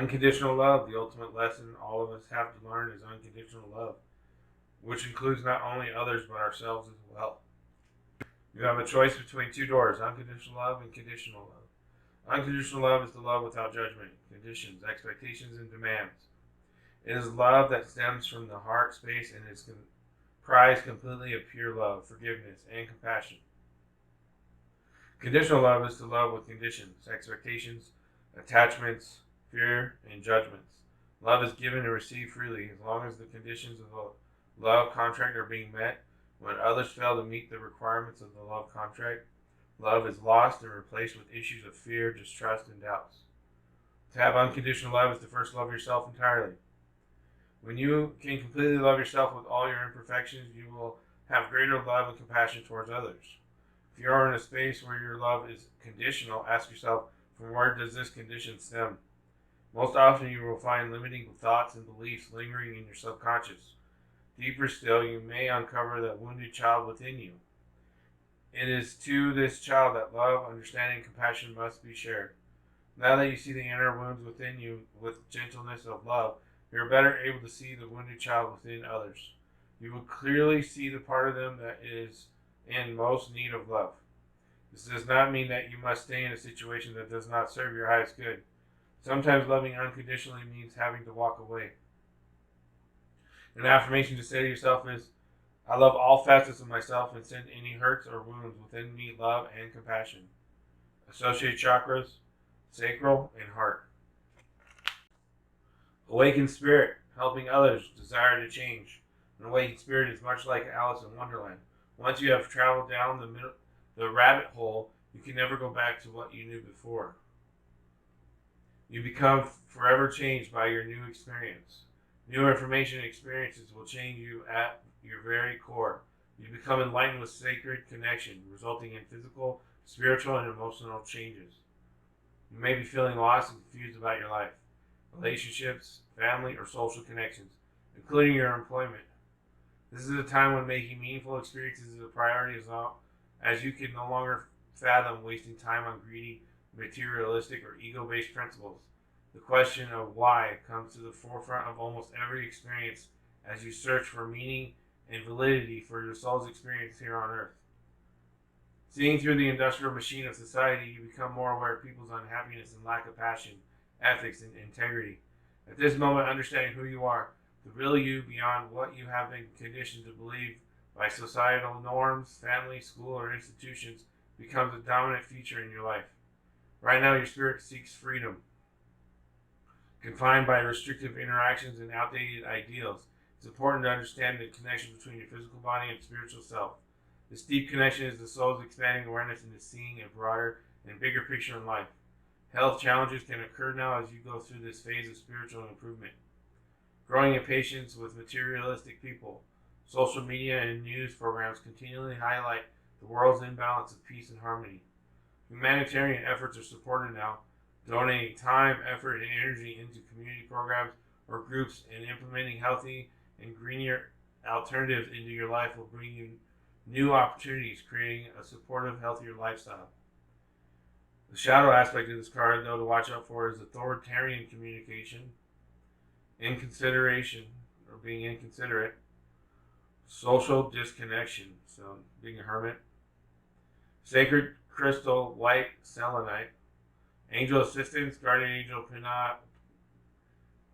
Unconditional love, the ultimate lesson all of us have to learn is unconditional love, which includes not only others but ourselves as well. You have a choice between two doors, unconditional love and conditional love. Unconditional love is the love without judgment, conditions, expectations, and demands. It is love that stems from the heart space and is comprised completely of pure love, forgiveness, and compassion. Conditional love is the love with conditions, expectations, attachments, fear, and judgments. Love is given and received freely as long as the conditions of the love contract are being met. When others fail to meet the requirements of the love contract, love is lost and replaced with issues of fear, distrust, and doubts. To have unconditional love is to first love yourself entirely. When you can completely love yourself with all your imperfections, you will have greater love and compassion towards others. If you are in a space where your love is conditional, ask yourself, from where does this condition stem? Most often you will find limiting thoughts and beliefs lingering in your subconscious. Deeper still, you may uncover that wounded child within you. It is to this child that love, understanding, and compassion must be shared. Now that you see the inner wounds within you with gentleness of love, you are better able to see the wounded child within others. You will clearly see the part of them that is in most need of love. This does not mean that you must stay in a situation that does not serve your highest good. Sometimes loving unconditionally means having to walk away. An affirmation to say to yourself is, I love all facets of myself and send any hurts or wounds within me love and compassion. Associate chakras, sacral, and heart. Awakened spirit, helping others, desire to change. An awakened spirit is much like Alice in Wonderland. Once you have traveled down the rabbit hole, you can never go back to what you knew before. You become forever changed by your new experience. New information and experiences will change you at your very core. You become enlightened with sacred connection, resulting in physical, spiritual, and emotional changes. You may be feeling lost and confused about your life, relationships, family, or social connections, including your employment. This is a time when making meaningful experiences is a priority as you can no longer fathom wasting time on greedy, materialistic, or ego-based principles. The question of why comes to the forefront of almost every experience as you search for meaning and validity for your soul's experience here on earth. Seeing through the industrial machine of society, you become more aware of people's unhappiness and lack of passion, ethics, and integrity. At this moment, understanding who you are, the real you beyond what you have been conditioned to believe by societal norms, family, school, or institutions becomes a dominant feature in your life. Right now, your spirit seeks freedom. Confined by restrictive interactions and outdated ideals, it's important to understand the connection between your physical body and spiritual self. This deep connection is the soul's expanding awareness into seeing a broader and bigger picture in life. Health challenges can occur now as you go through this phase of spiritual improvement. Growing impatience with materialistic people, social media and news programs continually highlight the world's imbalance of peace and harmony. Humanitarian efforts are supported now. Donating time, effort, and energy into community programs or groups and implementing healthy and greener alternatives into your life will bring you new opportunities, creating a supportive, healthier lifestyle. The shadow aspect of this card, though, to watch out for is authoritarian communication, inconsideration, or being inconsiderate, social disconnection, so being a hermit, sacred crystal white selenite, angel assistance, guardian angel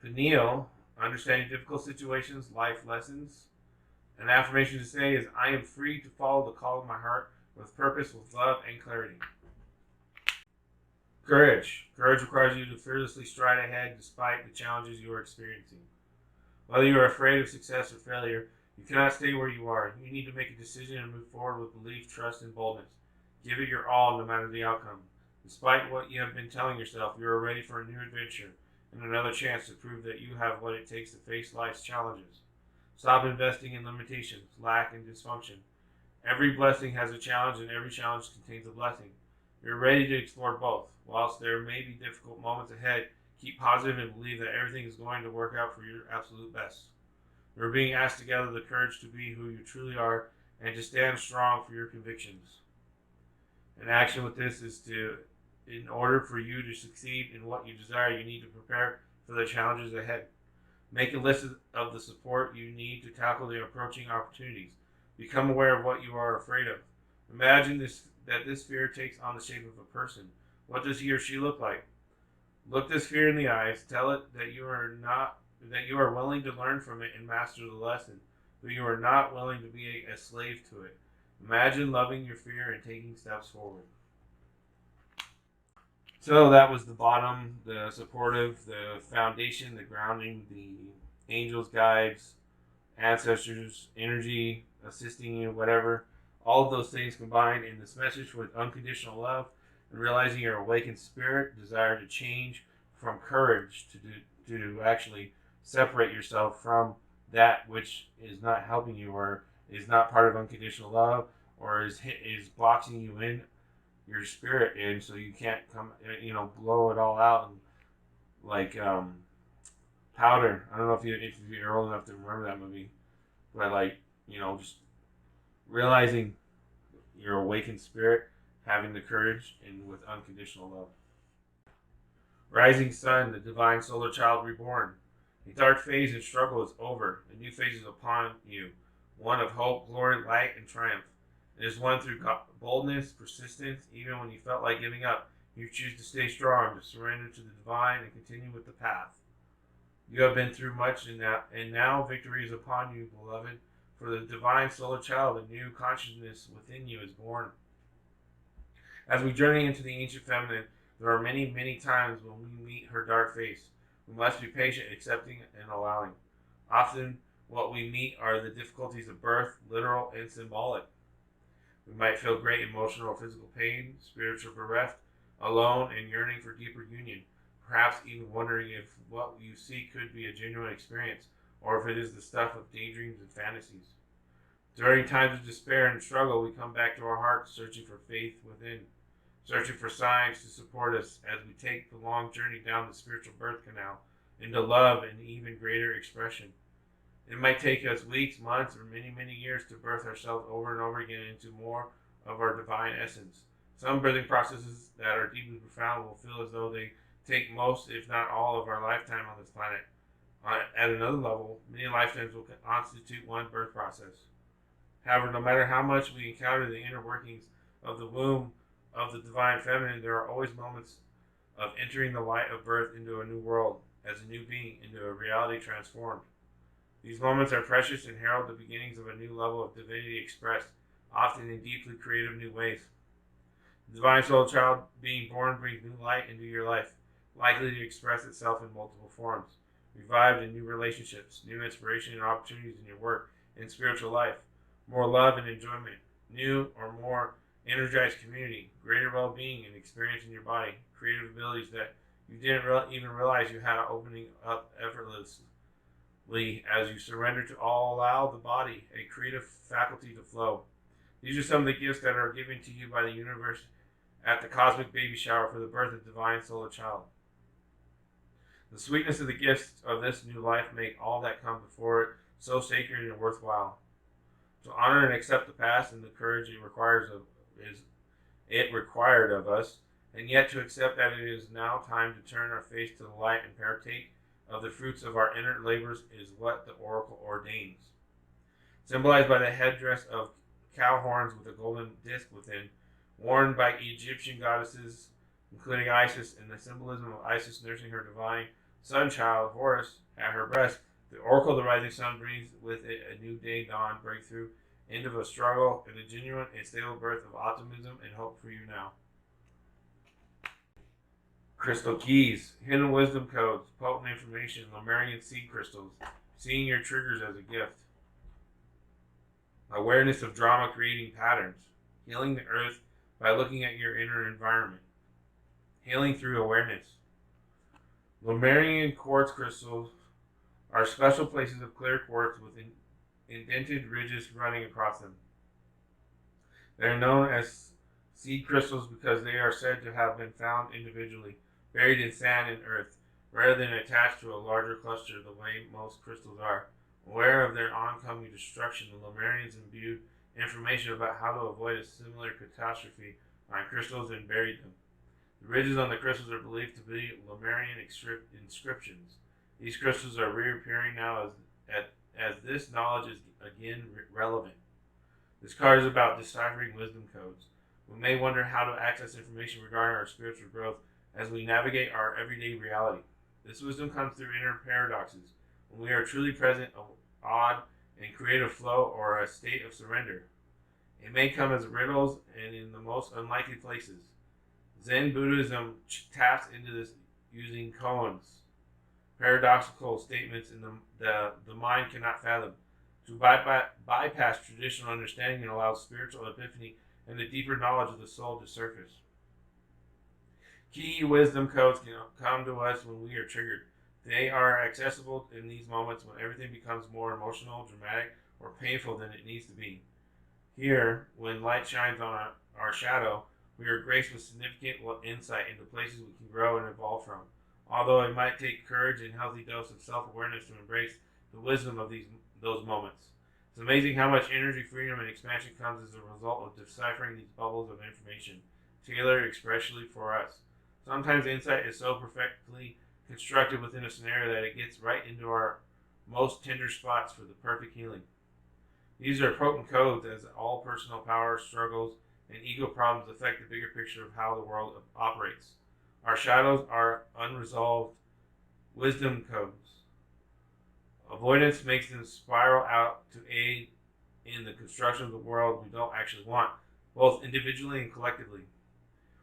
Peniel, understanding difficult situations, life lessons. An affirmation to say is, I am free to follow the call of my heart with purpose, with love, and clarity. Courage. Courage requires you to fearlessly stride ahead despite the challenges you are experiencing. Whether you are afraid of success or failure, you cannot stay where you are. You need to make a decision and move forward with belief, trust, and boldness. Give it your all no matter the outcome. Despite what you have been telling yourself, you are ready for a new adventure and another chance to prove that you have what it takes to face life's challenges. Stop investing in limitations, lack, and dysfunction. Every blessing has a challenge, and every challenge contains a blessing. You're ready to explore both. Whilst there may be difficult moments ahead, keep positive and believe that everything is going to work out for your absolute best. You're being asked to gather the courage to be who you truly are and to stand strong for your convictions. An action with this is in order for you to succeed in what you desire, you need to prepare for the challenges ahead. Make a list of the support you need to tackle the approaching opportunities. Become aware of what you are afraid of. Imagine that this fear takes on the shape of a person. What does he or she look like? Look this fear in the eyes. Tell it that you are willing to learn from it and master the lesson, but you are not willing to be a slave to it. Imagine loving your fear and taking steps forward. So that was the bottom, the supportive, the foundation, the grounding, the angels, guides, ancestors, energy, assisting you, whatever. All of those things combined in this message with unconditional love and realizing your awakened spirit, desire to change, from courage to actually separate yourself from that which is not helping you or is not part of unconditional love or is boxing you in your spirit in so you can't come, blow it all out and like powder. I don't know if you're old enough to remember that movie, but just realizing your awakened spirit, having the courage, and with unconditional love. Rising sun, the divine solar child reborn. A dark phase and struggle is over. A new phase is upon you, one of hope, glory, light, and triumph. It is one through boldness, persistence, even when you felt like giving up. You choose to stay strong, to surrender to the divine, and continue with the path. You have been through much, and now victory is upon you, beloved. For the divine solar child, a new consciousness within you is born. As we journey into the ancient feminine, there are many, many times when we meet her dark face. We must be patient, accepting, and allowing. Often, what we meet are the difficulties of birth, literal and symbolic. We might feel great emotional or physical pain, spiritual bereft, alone, and yearning for deeper union. Perhaps even wondering if what you seek could be a genuine experience, or if it is the stuff of daydreams and fantasies. During times of despair and struggle, we come back to our hearts, searching for faith within, searching for signs to support us as we take the long journey down the spiritual birth canal into love and even greater expression. It might take us weeks, months, or many, many years to birth ourselves over and over again into more of our divine essence. Some birthing processes that are deeply profound will feel as though they take most, if not all, of our lifetime on this planet. At another level, many lifetimes will constitute one birth process. However, no matter how much we encounter the inner workings of the womb of the divine feminine, there are always moments of entering the light of birth into a new world, as a new being, into a reality transformed. These moments are precious and herald the beginnings of a new level of divinity expressed, often in deeply creative new ways. The divine soul child being born brings new light into your life, likely to express itself in multiple forms. Revived in new relationships, new inspiration and opportunities in your work and spiritual life, more love and enjoyment, new or more energized community, greater well-being and experience in your body, creative abilities that you didn't even realize you had opening up effortlessly as you surrender to allow the body, a creative faculty to flow. These are some of the gifts that are given to you by the universe at the cosmic baby shower for the birth of divine solar child. The sweetness of the gifts of this new life make all that come before it so sacred and worthwhile. To honor and accept the past and the courage it required of us, and yet to accept that it is now time to turn our face to the light and partake of the fruits of our inner labors is what the oracle ordains. Symbolized by the headdress of cow horns with a golden disc within, worn by Egyptian goddesses, including Isis, and the symbolism of Isis nursing her divine son child, Horus, at her breast, the oracle of the rising sun brings with it a new day dawn, breakthrough, end of a struggle, and a genuine and stable birth of optimism and hope for you now. Crystal keys, hidden wisdom codes, potent information, Lemurian seed crystals, seeing your triggers as a gift. Awareness of drama creating patterns, healing the earth by looking at your inner environment. Healing through awareness. Lemurian quartz crystals are special places of clear quartz with indented ridges running across them. They are known as seed crystals because they are said to have been found individually, buried in sand and earth, rather than attached to a larger cluster the way most crystals are. Aware of their oncoming destruction, the Lemurians imbued information about how to avoid a similar catastrophe on crystals and buried them. The The ridges on the crystals are believed to be Lemurian inscriptions. These crystals are reappearing now as this knowledge is again relevant. This card is about deciphering wisdom codes. We may wonder how to access information regarding our spiritual growth as we navigate our everyday reality. This wisdom comes through inner paradoxes, when we are truly present, awed, in creative flow, or a state of surrender. It may come as riddles and in the most unlikely places. Zen Buddhism taps into this using koans, paradoxical statements in the mind cannot fathom. To bypass traditional understanding and allow spiritual epiphany and the deeper knowledge of the soul to surface. Key wisdom codes can come to us when we are triggered. They are accessible in these moments when everything becomes more emotional, dramatic, or painful than it needs to be. Here, when light shines on our shadow, we are graced with significant insight into places we can grow and evolve from. Although it might take courage and a healthy dose of self-awareness to embrace the wisdom of those moments. It's amazing how much energy, freedom, and expansion comes as a result of deciphering these bubbles of information, tailored expressly for us. Sometimes insight is so perfectly constructed within a scenario that it gets right into our most tender spots for the perfect healing. These are potent codes as all personal power, struggles, and ego problems affect the bigger picture of how the world operates. Our shadows are unresolved wisdom codes. Avoidance makes them spiral out to aid in the construction of the world we don't actually want, both individually and collectively.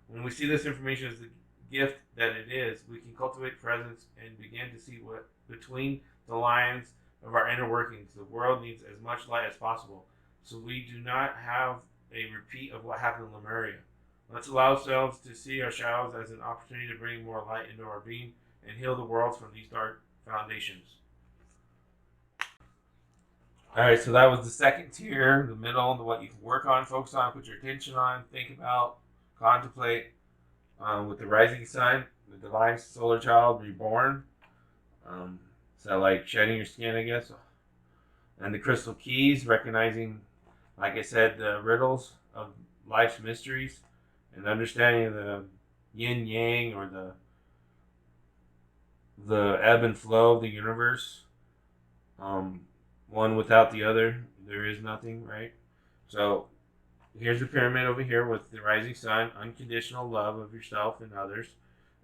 When we see this information as the gift that it is, we can cultivate presence and begin to see what between the lines of our inner workings. The world needs as much light as possible, so we do not have a repeat of what happened in Lemuria. Let's allow ourselves to see our shadows as an opportunity to bring more light into our being and heal the world from these dark foundations. Alright, so that was the second tier, the middle, what you can work on, focus on, put your attention on, think about, contemplate. With the rising sun, the divine solar child reborn. So like shedding your skin, I guess. And the crystal keys, recognizing, like I said, the riddles of life's mysteries and understanding the yin yang or the ebb and flow of the universe. One without the other, there is nothing, right? So here's the pyramid over here with the rising sun, unconditional love of yourself and others,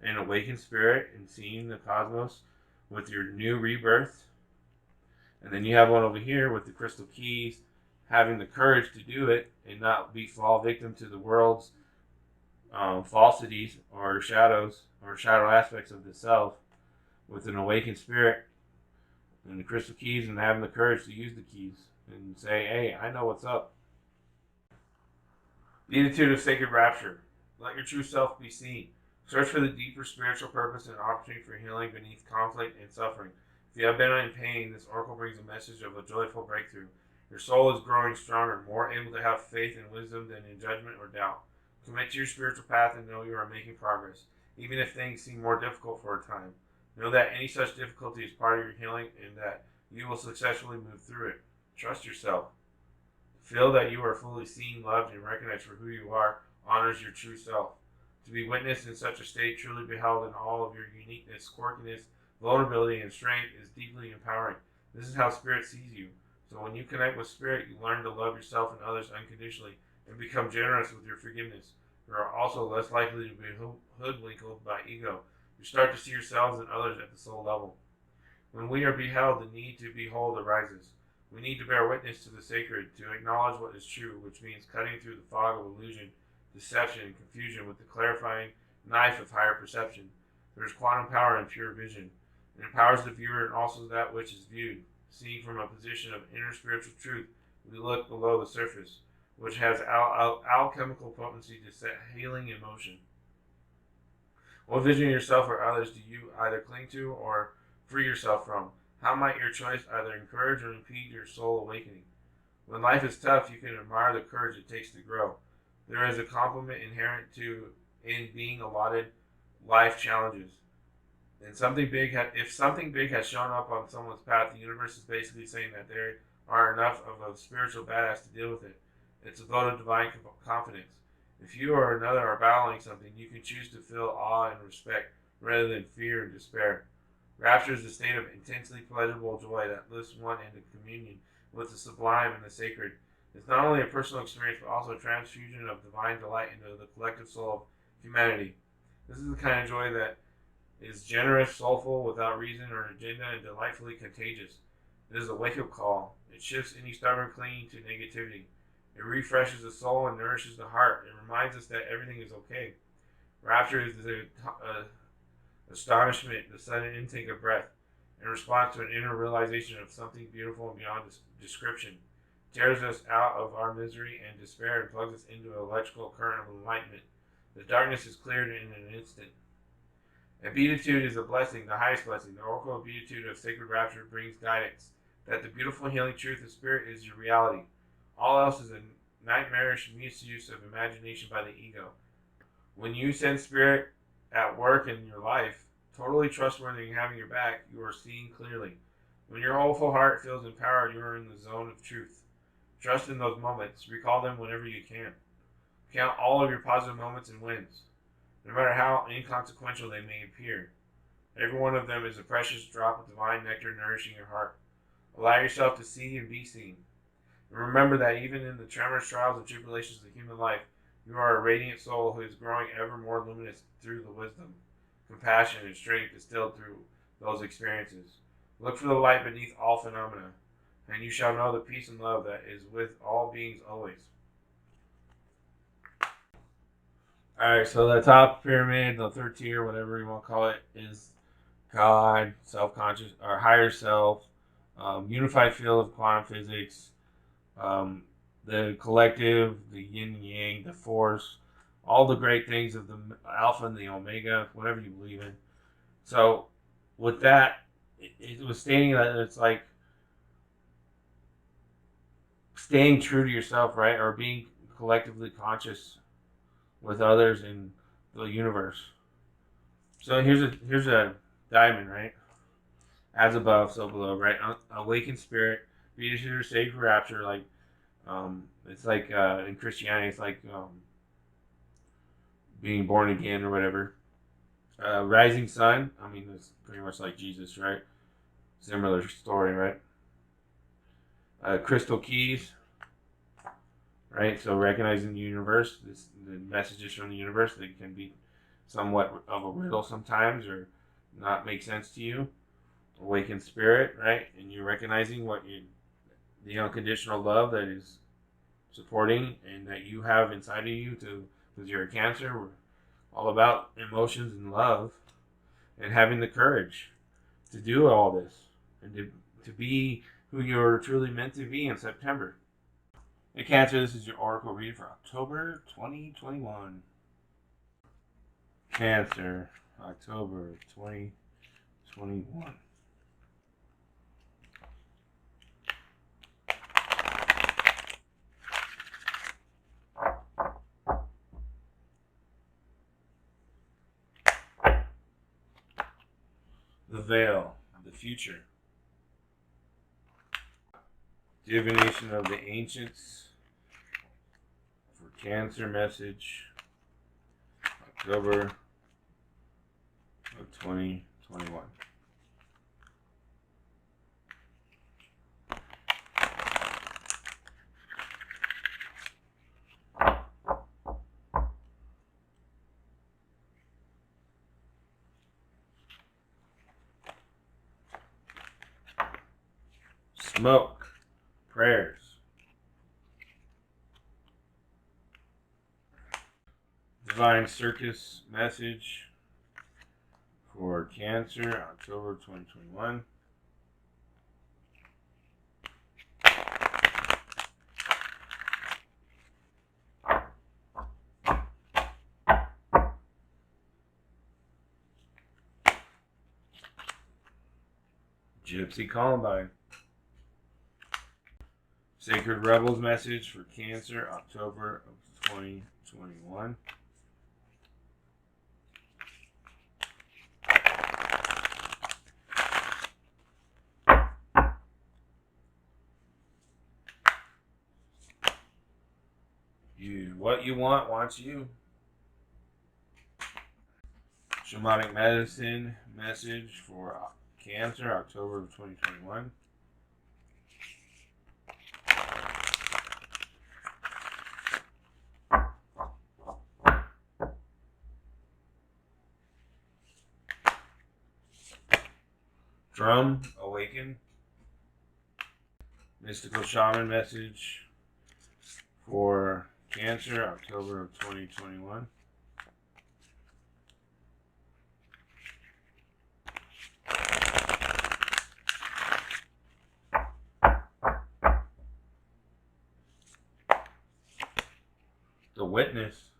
and awakened spirit, and seeing the cosmos with your new rebirth. And then you have one over here with the crystal keys, having the courage to do it and not fall victim to the world's falsities or shadows or shadow aspects of the self, with an awakened spirit and the crystal keys, and having the courage to use the keys and say, hey, I know what's up. Beatitude of sacred rapture. Let your true self be seen. Search for the deeper spiritual purpose and opportunity for healing beneath conflict and suffering. If you have been in pain, this oracle brings a message of a joyful breakthrough. Your soul is growing stronger, more able to have faith and wisdom than in judgment or doubt. Commit to your spiritual path and know you are making progress, even if things seem more difficult for a time. Know that any such difficulty is part of your healing and that you will successfully move through it. Trust yourself. Feel that you are fully seen, loved, and recognized for who you are honors your true self. To be witnessed in such a state, truly beheld in all of your uniqueness, quirkiness, vulnerability, and strength is deeply empowering. This is how Spirit sees you. So when you connect with Spirit, you learn to love yourself and others unconditionally and become generous with your forgiveness. You are also less likely to be hoodwinked by ego. You start to see yourselves and others at the soul level. When we are beheld, the need to behold arises. We need to bear witness to the sacred, to acknowledge what is true, which means cutting through the fog of illusion, deception, and confusion with the clarifying knife of higher perception. There is quantum power in pure vision. It empowers the viewer and also that which is viewed. Seeing from a position of inner spiritual truth, we look below the surface, which has alchemical potency to set healing in motion. What vision of yourself or others do you either cling to or free yourself from? How might your choice either encourage or impede your soul awakening? When life is tough, you can admire the courage it takes to grow. There is a compliment inherent in being allotted life challenges. And if something big has shown up on someone's path, the universe is basically saying that there are enough of a spiritual badass to deal with it. It's a vote of divine confidence. If you or another are battling something, you can choose to feel awe and respect rather than fear and despair. Rapture is a state of intensely pleasurable joy that lifts one into communion with the sublime and the sacred. It's not only a personal experience, but also a transfusion of divine delight into the collective soul of humanity. This is the kind of joy that is generous, soulful, without reason or agenda, and delightfully contagious. It is a wake-up call. It shifts any stubborn clinging to negativity. It refreshes the soul and nourishes the heart. It reminds us that everything is okay. Rapture is the astonishment, the sudden intake of breath, in response to an inner realization of something beautiful and beyond description. It tears us out of our misery and despair and plugs us into an electrical current of enlightenment. The darkness is cleared in an instant. A beatitude is a blessing, the highest blessing. The oracle of beatitude of sacred rapture brings guidance that the beautiful healing truth of spirit is your reality. All else is a nightmarish misuse of imagination by the ego. When you sense spirit at work in your life, totally trustworthy and having your back, you are seeing clearly. When your hopeful heart feels empowered, you are in the zone of truth. Trust in those moments. Recall them whenever you can. Count all of your positive moments and wins, no matter how inconsequential they may appear. Every one of them is a precious drop of divine nectar nourishing your heart. Allow yourself to see and be seen. And remember that even in the tremors, trials, and tribulations of human life, you are a radiant soul who is growing ever more luminous through the wisdom, compassion, and strength distilled through those experiences. Look for the light beneath all phenomena, and you shall know the peace and love that is with all beings always. Alright, so the top pyramid, the third tier, whatever you want to call it, is God, self-conscious, or higher self, unified field of quantum physics, the collective, the yin and yang, the force, all the great things of the alpha and the omega, whatever you believe in. So with that, it was stating that it's like staying true to yourself, right? Or being collectively conscious with others in the universe. So here's a diamond, right? As above, so below, right? Awakened spirit, beatitude or saved for rapture, like it's like in Christianity, it's like being born again or whatever. Rising sun, I mean, it's pretty much like Jesus, right? Similar story, right? Crystal keys, right? So recognizing the universe, the messages from the universe, they can be somewhat of a riddle sometimes or not make sense to you. Awakened spirit, right? And you're recognizing the unconditional love that is supporting and that you have inside of you because you're a Cancer. We're all about emotions and love and having the courage to do all this and to be who you're truly meant to be in September. Hey Cancer, this is your Oracle read for October 2021. Cancer, October 2021. The veil, the future. Divination of the ancients for Cancer message, October of 2021. Smoke, prayers. Divine Circus message for Cancer, October 2021. Gypsy Columbine. Sacred Rebels message for Cancer, October of 2021. What you want wants you. Shamanic medicine message for Cancer, October of 2021. Drum, awaken. Mystical shaman message for Cancer, October of 2021. The Witness.